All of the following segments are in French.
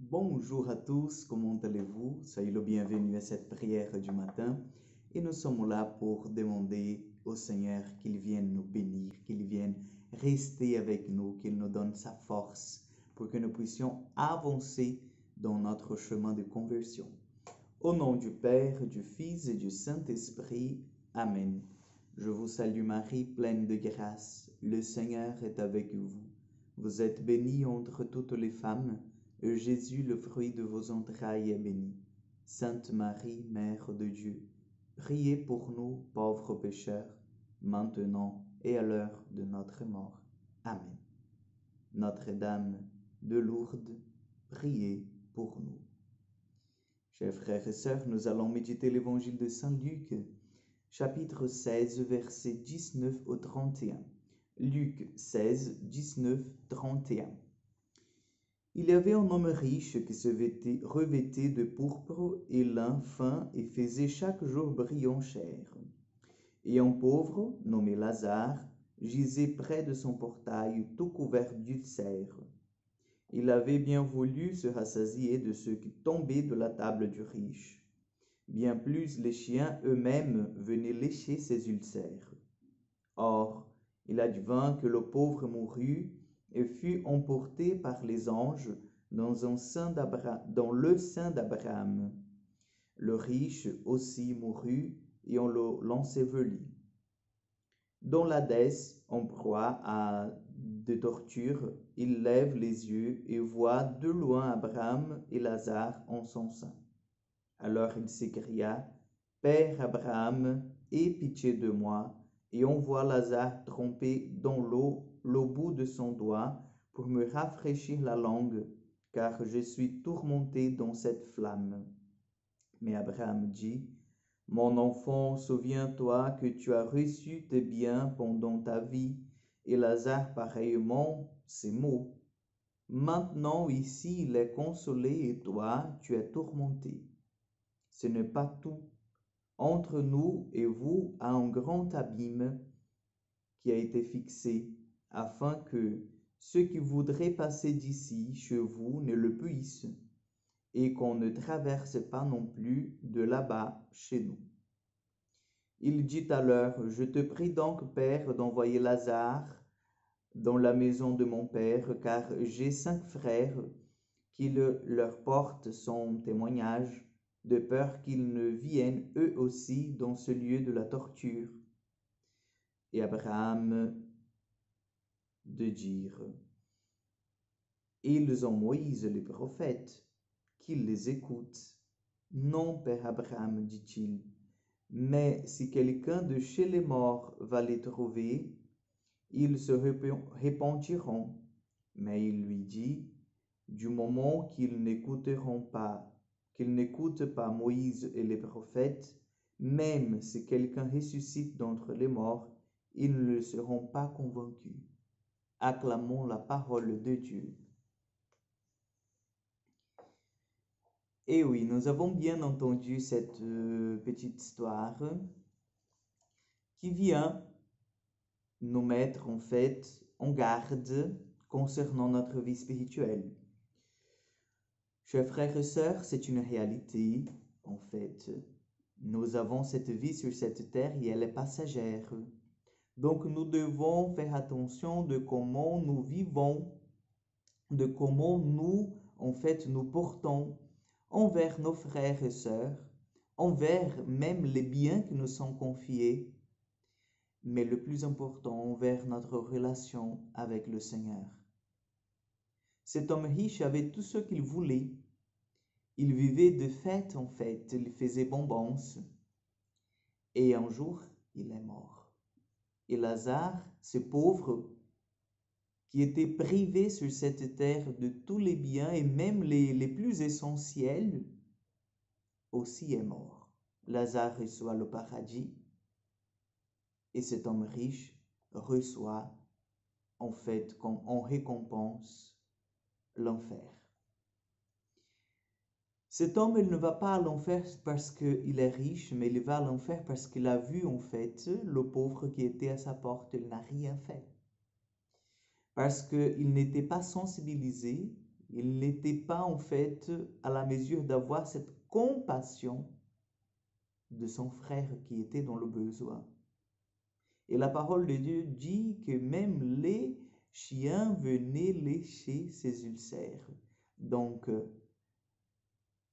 Bonjour à tous, comment allez-vous? Soyez le bienvenu à cette prière du matin et nous sommes là pour demander au Seigneur qu'il vienne nous bénir, qu'il vienne rester avec nous, qu'il nous donne sa force pour que nous puissions avancer dans notre chemin de conversion. Au nom du Père, du Fils et du Saint-Esprit, Amen. Je vous salue Marie, pleine de grâce, le Seigneur est avec vous. Vous êtes bénie entre toutes les femmes, et Jésus, le fruit de vos entrailles, est béni. Sainte Marie, Mère de Dieu, priez pour nous, pauvres pécheurs, maintenant et à l'heure de notre mort. Amen. Notre-Dame de Lourdes, priez pour nous. Chers frères et sœurs, nous allons méditer l'évangile de Saint Luc, chapitre 16, versets 19 au 31. Luc 16, 19, 31. Il y avait un homme riche qui se revêtait de pourpre et lin fin et faisait chaque jour briller en chair. Et un pauvre, nommé Lazare, gisait près de son portail tout couvert d'ulcères. Il avait bien voulu se rassasier de ce qui tombait de la table du riche. Bien plus, les chiens eux-mêmes venaient lécher ses ulcères. Or, il advint que le pauvre mourut et fut emporté par les anges dans le sein d'Abraham. Le riche aussi mourut et on l'ensevelit. Dans l'Hadès, en proie à des tortures, il lève les yeux et voit de loin Abraham et Lazare en son sein. Alors il s'écria, « Père Abraham, aie pitié de moi, et envoie Lazare tremper dans l'eau le bout de son doigt pour me rafraîchir la langue, car je suis tourmenté dans cette flamme. » Mais Abraham dit, « Mon enfant, souviens-toi que tu as reçu tes biens pendant ta vie, et Lazare pareillement ses maux. Maintenant ici il est consolé et toi tu es tourmenté. Ce n'est pas tout. Entre nous et vous a un grand abîme qui a été fixé, afin que ceux qui voudraient passer d'ici chez vous ne le puissent, et qu'on ne traverse pas non plus de là-bas chez nous. » Il dit alors, « Je te prie donc, Père, d'envoyer Lazare dans la maison de mon Père, car j'ai 5 frères, qu'il leur porte son témoignage, de peur qu'ils ne viennent eux aussi dans ce lieu de la torture. » Et Abraham de dire, « Ils ont Moïse les prophètes, qu'ils les écoutent. » « Non, Père Abraham, dit-il, mais si quelqu'un de chez les morts va les trouver, ils se repentiront. » Mais il lui dit, « Du moment qu'ils n'écoutent pas Moïse et les prophètes, même si quelqu'un ressuscite d'entre les morts, ils ne seront pas convaincus. » Acclamons la parole de Dieu. Et oui, nous avons bien entendu cette petite histoire qui vient nous mettre en fait en garde concernant notre vie spirituelle. Chers frères et sœurs, c'est une réalité. En fait, nous avons cette vie sur cette terre et elle est passagère. Donc nous devons faire attention de comment nous vivons, de comment nous, en fait, nous portons envers nos frères et sœurs, envers même les biens qui nous sont confiés, mais le plus important, envers notre relation avec le Seigneur. Cet homme riche avait tout ce qu'il voulait. Il vivait de fête en fête, il faisait bonbons. Et un jour, il est mort. Et Lazare, ce pauvre, qui était privé sur cette terre de tous les biens et même les plus essentiels, aussi est mort. Lazare reçoit le paradis et cet homme riche reçoit en fait comme en récompense l'enfer. Cet homme, il ne va pas à l'enfer parce qu'il est riche, mais il va à l'enfer parce qu'il a vu en fait le pauvre qui était à sa porte, il n'a rien fait. Parce qu'il n'était pas sensibilisé Il n'était pas en fait à la mesure d'avoir cette compassion de son frère qui était dans le besoin. Et la parole de Dieu dit que même les chiens venaient lécher ses ulcères. Donc,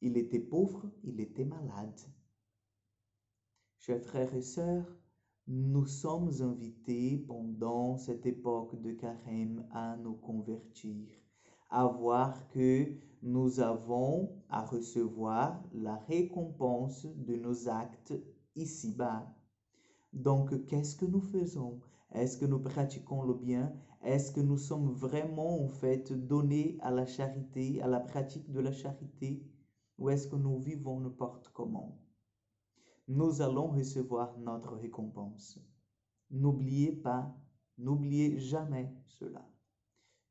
il était pauvre, il était malade. Chers frères et sœurs, nous sommes invités pendant cette époque de carême à nous convertir, à voir que nous avons à recevoir la récompense de nos actes ici-bas. Donc, qu'est-ce que nous faisons? Est-ce que nous pratiquons le bien? Est-ce que nous sommes vraiment en fait donnés à la charité, à la pratique de la charité? Ou est-ce que nous vivons n'importe comment? Nous allons recevoir notre récompense. N'oubliez pas, n'oubliez jamais cela.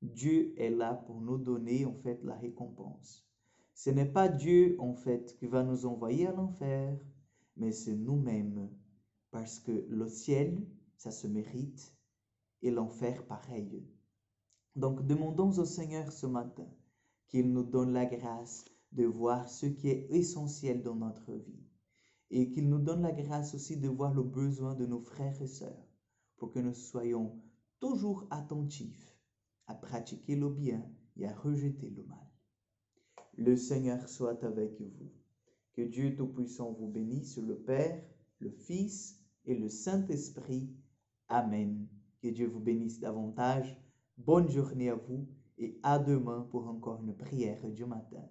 Dieu est là pour nous donner en fait la récompense. Ce n'est pas Dieu en fait qui va nous envoyer à l'enfer, mais c'est nous-mêmes. Parce que le ciel, ça se mérite, et l'enfer pareil. Donc demandons au Seigneur ce matin qu'il nous donne la grâce de voir ce qui est essentiel dans notre vie et qu'il nous donne la grâce aussi de voir le besoin de nos frères et sœurs pour que nous soyons toujours attentifs à pratiquer le bien et à rejeter le mal. Le Seigneur soit avec vous. Que Dieu Tout-Puissant vous bénisse, le Père, le Fils et le Saint-Esprit. Amen. Que Dieu vous bénisse davantage. Bonne journée à vous et à demain pour encore une prière du matin.